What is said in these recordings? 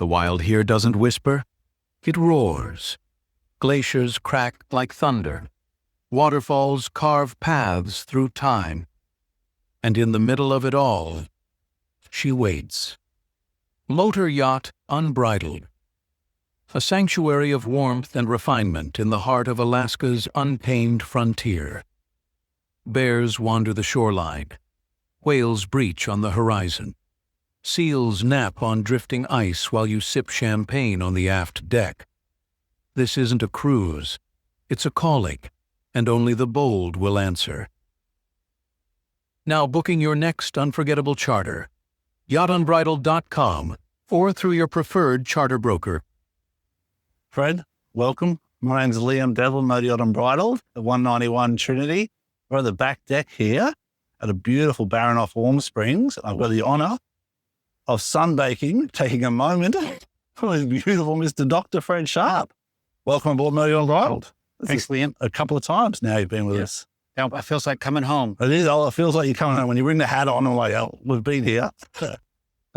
The wild here doesn't whisper, it roars. Glaciers crack like thunder. Waterfalls carve paths through time. And in the middle of it all, she waits. Motor yacht Unbridled. A sanctuary of warmth and refinement in the heart of Alaska's untamed frontier. Bears wander the shoreline. Whales breach on the horizon. Seals nap on drifting ice while you sip champagne on the aft deck. This isn't a cruise. It's a calling, and only the bold will answer. Now booking your next unforgettable charter. yachtunbridled.com or through your preferred charter broker. Fred, welcome. My name's Liam Devlin, Yacht Unbridled, the 191 Trinity. We're at the back deck here at a beautiful Baranoff Warm Springs. I've got the honour of sunbaking, taking a moment from the beautiful Mr. Dr. Fred Sharpe. Welcome aboard Yacht Unbridled. Thanks, Liam. A couple of times now you've been with us. Yeah, it feels like coming home. It is. Oh, it feels like you're coming home. When you bring the hat on, I'm like, oh, we've been here. And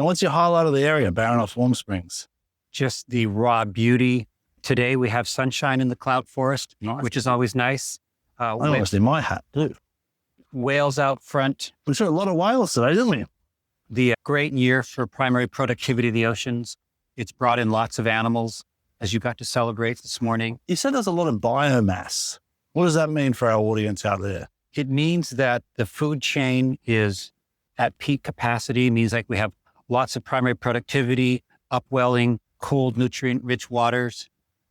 what's your highlight of the area, Baranoff Warm Springs? Just the raw beauty. Today we have sunshine in the cloud forest, which is always nice. I almost in my hat too. Whales out front. We saw a lot of whales today, didn't we? The great year for primary productivity of the oceans. It's brought in lots of animals, as you got to celebrate this morning. You said there's a lot of biomass. What does that mean for our audience out there? It means that the food chain is at peak capacity. It means like we have lots of primary productivity, upwelling, cold, nutrient-rich waters.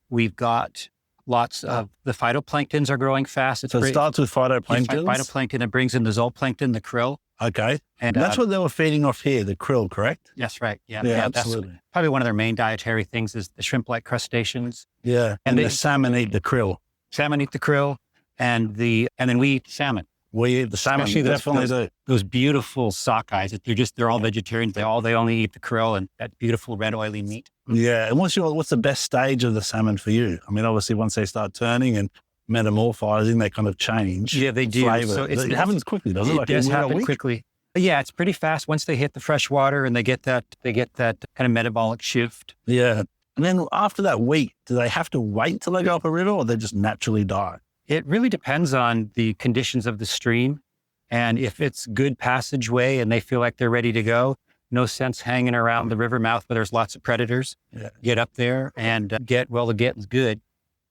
We've got lots of the phytoplanktons are growing fast. So it starts with phytoplankton. Phytoplankton that brings in the zooplankton, the krill. Okay. And that's what they were feeding off here, the krill, correct? That's right. Yeah, absolutely. That's probably one of their main dietary things is the shrimp-like crustaceans. Yeah. And the salmon eat the krill. Salmon eat the krill, and then we eat salmon. We eat the salmon. Especially definitely those beautiful sockeyes. They're all vegetarians. They only eat the krill and that beautiful red oily meat. Yeah. And what's the best stage of the salmon for you? I mean, obviously once they start turning and metamorphizing, they kind of change. Yeah, they do. Flavor. So it happens quickly, doesn't it? It does happen quickly. Yeah, it's pretty fast once they hit the fresh water and they get that kind of metabolic shift. Yeah. And then after that week, do they have to wait till they go up a river or they just naturally die? It really depends on the conditions of the stream. And if it's good passageway and they feel like they're ready to go, no sense hanging around the river mouth where there's lots of predators. Yeah. Get up there and the getting's good.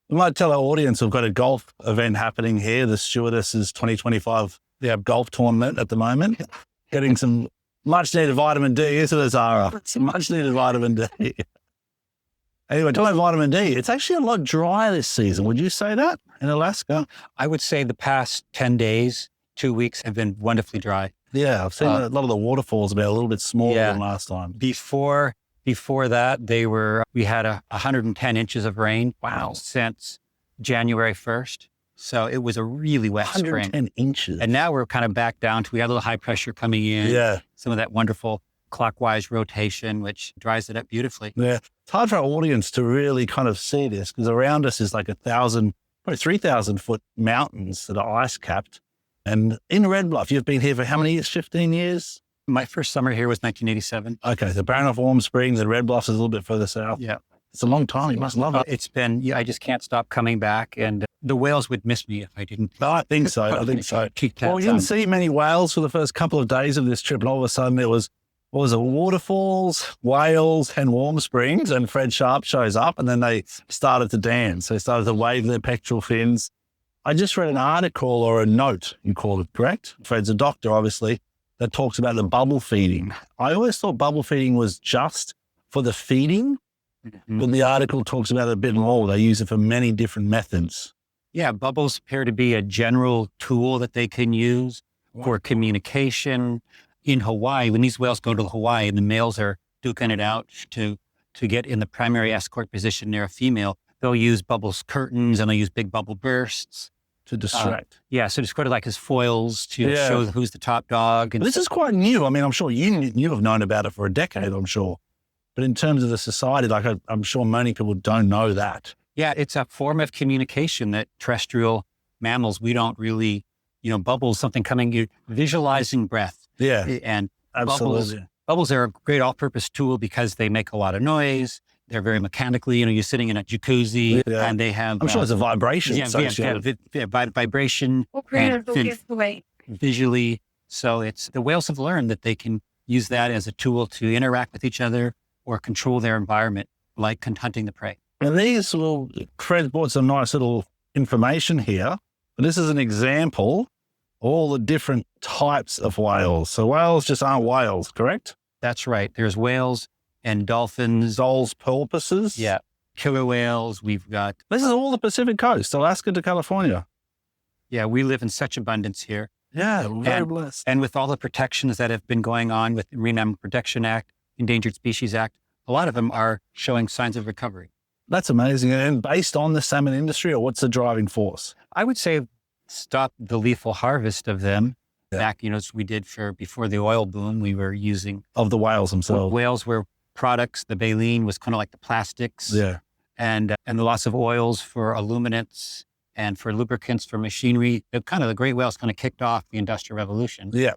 We might tell our audience we've got a golf event happening here. The Stewardesses 2025, they have golf tournament at the moment. Getting some much needed vitamin D, isn't it, Zara? Some much needed vitamin D. Anyway, talking about vitamin D, it's actually a lot drier this season. Would you say that in Alaska? I would say the past 10 days, 2 weeks have been wonderfully dry. Yeah, I've seen a lot of the waterfalls have been a little bit smaller than last time. Before that, we had 110 inches of rain. Wow. Since January 1st. So it was a really wet 110 spring. inches. And now we're kind of back down to, we had a little high pressure coming in. Yeah. Some of that wonderful clockwise rotation, which dries it up beautifully. Yeah. It's hard for our audience to really kind of see this because around us is like 3,000 foot mountains that are ice capped. And in Red Bluff, you've been here for how many years? 15 years? My first summer here was 1987. Okay. So Baranoff Warm Springs and Red Bluff's is a little bit further south. Yeah. It's a long time. You must love it. It's been, I just can't stop coming back. And the whales would miss me if I didn't. I think so. Well, we didn't see many whales for the first couple of days of this trip. And all of a sudden it was, waterfalls, whales, and warm springs. And Fred Sharpe shows up and then they started to dance. They started to wave their pectoral fins. I just read an article or a note, you call it, correct? Fred's a doctor, obviously, that talks about the bubble feeding. I always thought bubble feeding was just for the feeding, but the article talks about it a bit more. They use it for many different methods. Yeah, bubbles appear to be a general tool that they can use for communication. In Hawaii, when these whales go to Hawaii and the males are duking it out to get in the primary escort position near a female, they'll use bubbles curtains and they'll use big bubble bursts. To distract. So just sort of like as foils to show who's the top dog. And this is quite new. I mean, I'm sure you have known about it for a decade, I'm sure. But in terms of the society, I'm sure many people don't know that. Yeah, it's a form of communication that terrestrial mammals, we don't really, bubbles, something coming, you're visualizing breath. Yeah, and absolutely. Bubbles are a great all-purpose tool because they make a lot of noise. They're very mechanically, you're sitting in a jacuzzi and they have... I'm sure there's a vibration vibration and visually. So the whales have learned that they can use that as a tool to interact with each other or control their environment, like hunting the prey. And these little, Fred brought some nice little information here. This is an example, all the different types of whales. So whales just aren't whales, correct? That's right. There's whales and dolphins. Dolls, porpoises. Yeah. Killer whales. We've got... This is all the Pacific coast, Alaska to California. Yeah, we live in such abundance here. Yeah, very blessed. And with all the protections that have been going on with the Marine Mammal Protection Act, Endangered Species Act, a lot of them are showing signs of recovery. That's amazing. And based on the salmon industry, or what's the driving force? I would say stop the lethal harvest of them. Yeah. Back, as we did before the oil boom, we were using... Of the whales themselves. Whales were products. The baleen was kind of like the plastics. Yeah. And the loss of oils for illuminants and for lubricants, for machinery. The great whales kind of kicked off the Industrial Revolution. Yeah.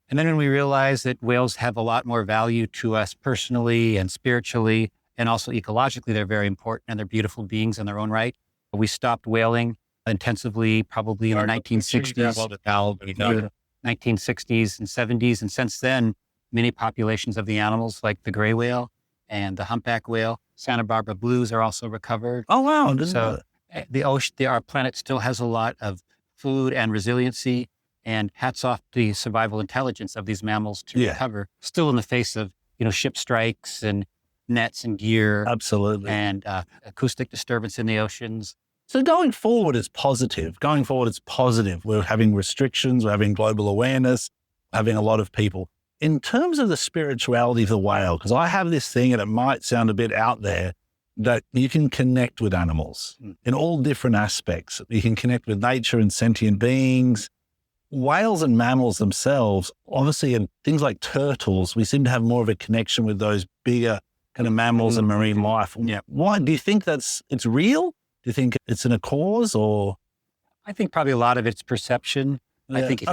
And then when we realized that whales have a lot more value to us personally and spiritually, and also ecologically, they're very important and they're beautiful beings in their own right, we stopped whaling intensively probably in the 1960s. 1960s and 70s. And since then, many populations of the animals like the gray whale and the humpback whale, Santa Barbara blues are also recovered. Oh, wow. So the ocean, our planet still has a lot of food and resiliency, and hats off the survival intelligence of these mammals to recover, still in the face of, ship strikes and nets and gear. Absolutely. And acoustic disturbance in the oceans. So going forward is positive. We're having restrictions, we're having global awareness, having a lot of people. In terms of the spirituality of the whale, because I have this thing, and it might sound a bit out there, that you can connect with animals in all different aspects. You can connect with nature and sentient beings. Whales and mammals themselves, obviously, and things like turtles, we seem to have more of a connection with those bigger kind of mammals and marine life. Yeah. Why? Do you think it's real? Do you think it's in a cause, or? I think probably a lot of it's perception. Yeah. I think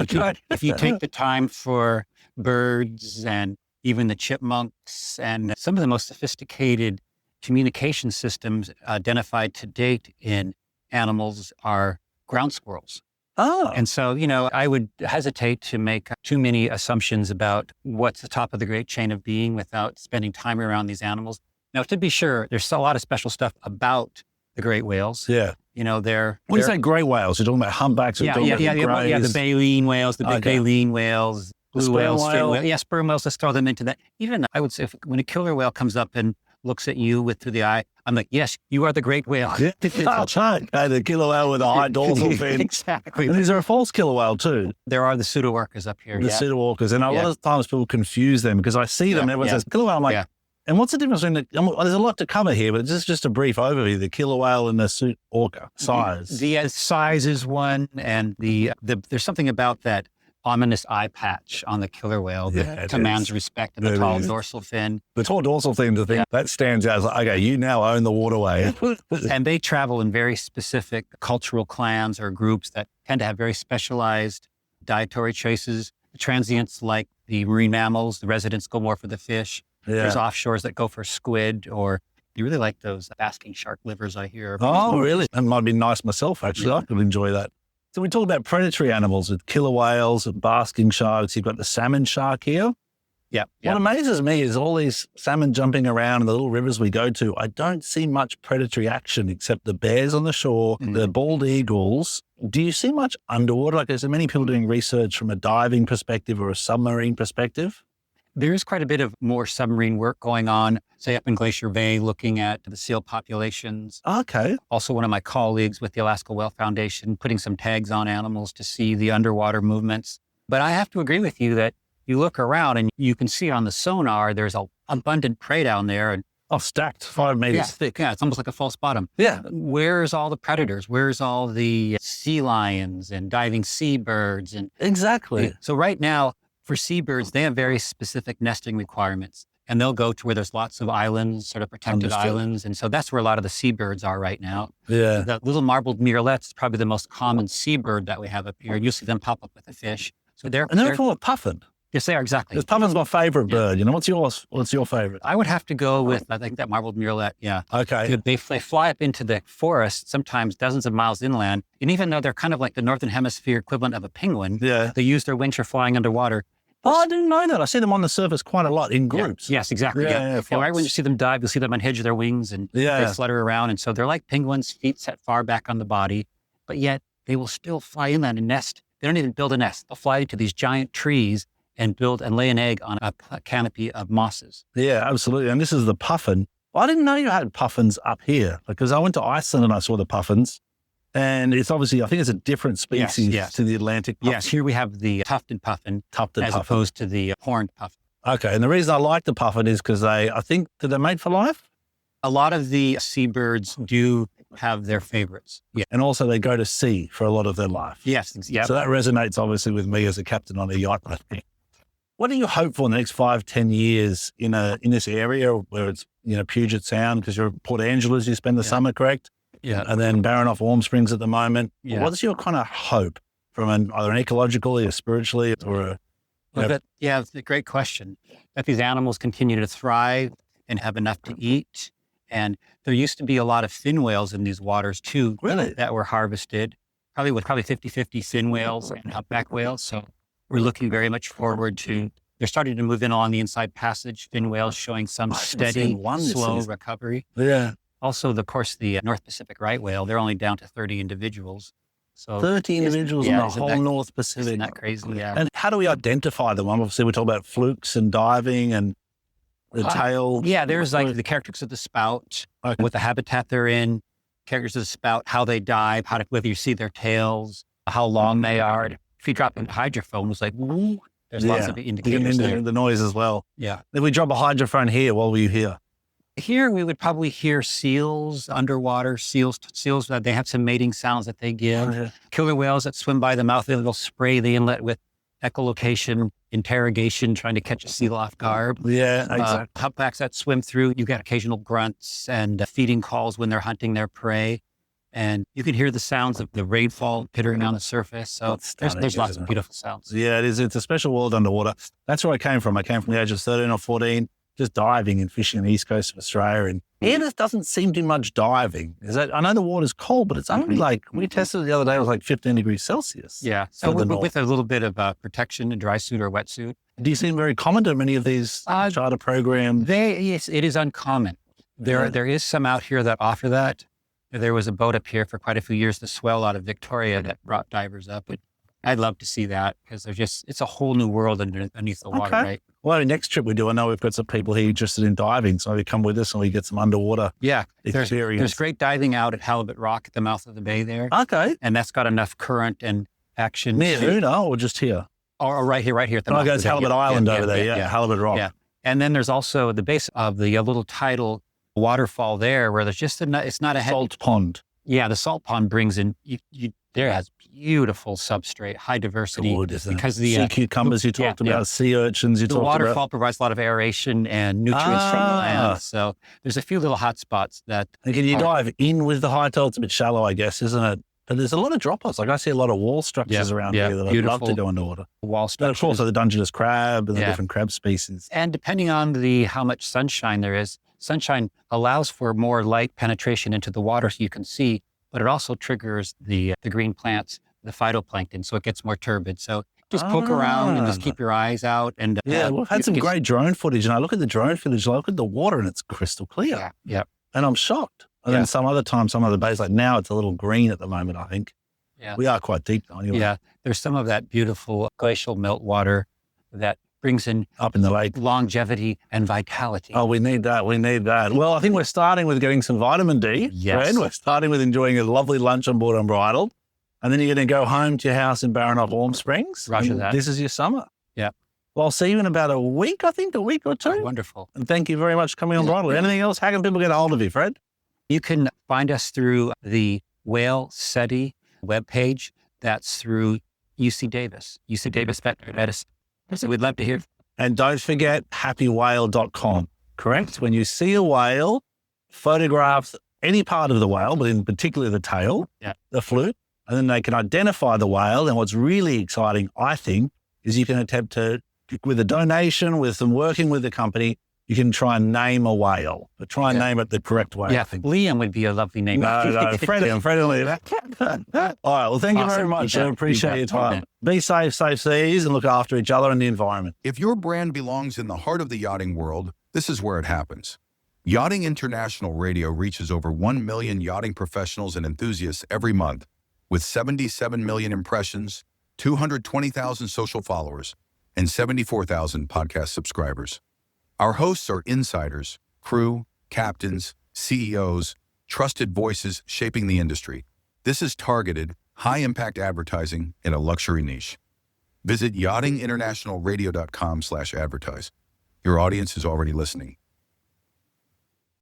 if you take the time for birds and even the chipmunks and some of the most sophisticated communication systems identified to date in animals are ground squirrels. Oh. And so, I would hesitate to make too many assumptions about what's the top of the great chain of being without spending time around these animals. Now, to be sure, there's a lot of special stuff about the great whales. Yeah. They're... When you say gray whales, you're talking about humpbacks? Yeah, the baleen whales, the big baleen whales, blue whales, fin whales. Yeah, sperm whales, let's throw them into that. Even I would say when a killer whale comes up and looks at you through the eye, I'm like, yes, you are the great whale. Yeah. That's right. The killer whale with a high dorsal fin. Exactly. And is there a false killer whale too? There are the pseudo-orcas up here. The pseudo-orcas. And a lot of times people confuse them because I see them and everyone says killer whale. I'm like, and what's the difference between there's a lot to cover here, but just a brief overview, the killer whale and the pseudo-orca size. The size is one, and there's something about that ominous eye patch on the killer whale that commands respect, and the tall dorsal fin. The tall dorsal fin, the thing that stands out as like, okay, you now own the waterway. And they travel in very specific cultural clans or groups that tend to have very specialized dietary choices. The transients like the marine mammals, the residents go more for the fish. Yeah. There's offshores that go for squid, or you really like those basking shark livers, I hear. Oh, really? That might be nice myself, actually. I could enjoy that. So we talk about predatory animals with killer whales, basking sharks. You've got the salmon shark here. Yeah. What amazes me is all these salmon jumping around in the little rivers we go to. I don't see much predatory action except the bears on the shore, the bald eagles. Do you see much underwater? Like, is there many people doing research from a diving perspective or a submarine perspective? There is quite a bit of more submarine work going on, say up in Glacier Bay, looking at the seal populations. Okay. Also, one of my colleagues with the Alaska Whale Foundation, putting some tags on animals to see the underwater movements. But I have to agree with you that you look around and you can see on the sonar, there's an abundant prey down there. And stacked 5 meters thick. Yeah, it's almost like a false bottom. Yeah. Where's all the predators? Where's all the sea lions and diving seabirds? And exactly. So right now, for seabirds, they have very specific nesting requirements, and they'll go to where there's lots of islands, sort of protected islands. And so that's where a lot of the seabirds are right now. Yeah. The little marbled murrelets is probably the most common seabird that we have up here. You'll see them pop up with a fish. So they're called puffin. Yes, they are, exactly. Because puffin's my favorite bird. You know, what's yours? What's your favorite? I would have to go with, I think, that marbled murrelet. Yeah. Okay. They fly up into the forest, sometimes dozens of miles inland. And even though they're kind of like the Northern Hemisphere equivalent of a penguin, they use their wings for flying underwater. Oh, I didn't know that. I see them on the surface quite a lot in groups. Yes, exactly. Yeah. And right when you see them dive, you'll see them unhinge their wings and they flutter around. And so they're like penguins, feet set far back on the body, but yet they will still fly inland and nest. They don't even build a nest. They'll fly to these giant trees and build and lay an egg on a canopy of mosses. Yeah, absolutely. And this is the puffin. Well, I didn't know you had puffins up here because I went to Iceland and I saw the puffins. And it's obviously, I think it's a different species to the Atlantic puffin. Yes, here we have the tufted puffin as opposed to the horned puffin. Okay, and the reason I like the puffin is because I think, do they mate for life? A lot of the seabirds do have their favorites. Yeah. And also they go to sea for a lot of their life. Yes. Yep. So that resonates obviously with me as a captain on a yacht, I think. What do you hope for in the next 5-10 years in this area where it's, Puget Sound, because you're at Port Angeles, you spend the summer, correct? Yeah. And then Baranof Warm Springs at the moment. Yeah. What's your kind of hope from either an ecologically or spiritually or it's a great question. That these animals continue to thrive and have enough to eat. And there used to be a lot of fin whales in these waters too. Really? That were harvested, probably 50-50 fin whales and humpback whales. So we're looking very much forward to, they're starting to move in along the inside passage, fin whales showing some steady, slow recovery. Yeah. Also, of course, the North Pacific right whale, they're only down to 30 individuals. So 30 individuals in the whole North Pacific. Isn't that crazy? Yeah. And how do we identify them? Obviously, we talk about flukes and diving and the tail. Yeah, there's like the characteristics of the spout, what the habitat they're in, characters of the spout, how they dive, whether you see their tails, how long they are. If you drop a hydrophone, it's like, woo, there's lots of indicators there. The noise as well. Yeah. If we drop a hydrophone here, what will you hear? Here, we would probably hear seals, underwater seals, that they have some mating sounds that they give. Oh, yeah. Killer whales that swim by the mouth, they'll spray the inlet with echolocation, interrogation, trying to catch a seal off guard. Yeah, exactly. Humpbacks that swim through, you get occasional grunts and feeding calls when they're hunting their prey. And you can hear the sounds of the rainfall pittering on the surface. So there's lots of beautiful sounds. Yeah, it is. It's a special world underwater. That's where I came from. I came from the age of 13 or 14. Just diving and fishing on the east coast of Australia. And here there doesn't seem to be much diving. I know the water's cold, but it's only we tested it the other day, it was like 15 degrees Celsius. Yeah. So with a little bit of protection, a dry suit or wetsuit. Do you seem very common to many of these charter programs? Yes, it is uncommon. There is some out here that offer that. There was a boat up here for quite a few years, the Swell out of Victoria, that brought divers up. But I'd love to see that because it's a whole new world underneath the water, right? Well, next trip we do, I know we've got some people here interested in diving, so maybe come with us and we get some underwater experience. There's great diving out at Halibut Rock at the mouth of the bay there. Okay. And that's got enough current and action. Near Una or just here? Or right here at the mouth. Oh, it goes Halibut Island over there, Halibut Rock. Yeah. And then there's also the base of the little tidal waterfall there where there's just it's not a salt pond. Yeah, the salt pond brings in, there has beautiful substrate, high diversity. Because the sea cucumbers you talked about, sea urchins you talked about. The waterfall provides a lot of aeration and nutrients from the land. So there's a few little hot spots that. And can you dive in with the high tide? It's a bit shallow, I guess, isn't it? But there's a lot of drop-offs. Like I see a lot of wall structures around here that I'd love to go underwater. Wall structures. And of course, the Dungeness crab and the different crab species. And depending on how much sunshine there is, sunshine allows for more light penetration into the water so you can see, but it also triggers the green plants, the phytoplankton, so it gets more turbid. So just poke around and just keep your eyes out. And we've had some great drone footage, and I look at the drone footage, I look at the water, and it's crystal clear. Yeah. And I'm shocked. And then some other bays, like now it's a little green at the moment, I think. Yeah. We are quite deep though, anyway. Yeah. There's some of that beautiful glacial meltwater that brings in up in the lake longevity and vitality. Oh, we need that. Well, I think we're starting with getting some vitamin D. Yes. Fred. We're starting with enjoying a lovely lunch on board Unbridled. And then you're going to go home to your house in Baranof Warm Springs. Roger that. This is your summer. Yeah. Well, I'll see you in about a week, I think, a week or two. Oh, wonderful. And thank you very much for coming on Unbridled. Anything else? How can people get a hold of you, Fred? You can find us through the Whale SETI webpage. That's through UC Davis Veterinary Medicine. So we'd love to hear. And don't forget happywhale.com, correct? When you see a whale, photograph any part of the whale, but in particular the tail, the fluke, and then they can identify the whale. And what's really exciting, I think, is you can attempt to with a donation, with some working with the company, you can try and name a whale, but try and name it the correct way. Yeah, I think Liam would be a lovely name. No, Freddie and Freddie. All right, well, thank you very much. I appreciate your time. Be safe, safe seas, and look after each other and the environment. If your brand belongs in the heart of the yachting world, this is where it happens. Yachting International Radio reaches over 1 million yachting professionals and enthusiasts every month, with 77 million impressions, 220,000 social followers, and 74,000 podcast subscribers. Our hosts are insiders, crew, captains, CEOs, trusted voices shaping the industry. This is targeted, high-impact advertising in a luxury niche. Visit yachtinginternationalradio.com/advertise. Your audience is already listening.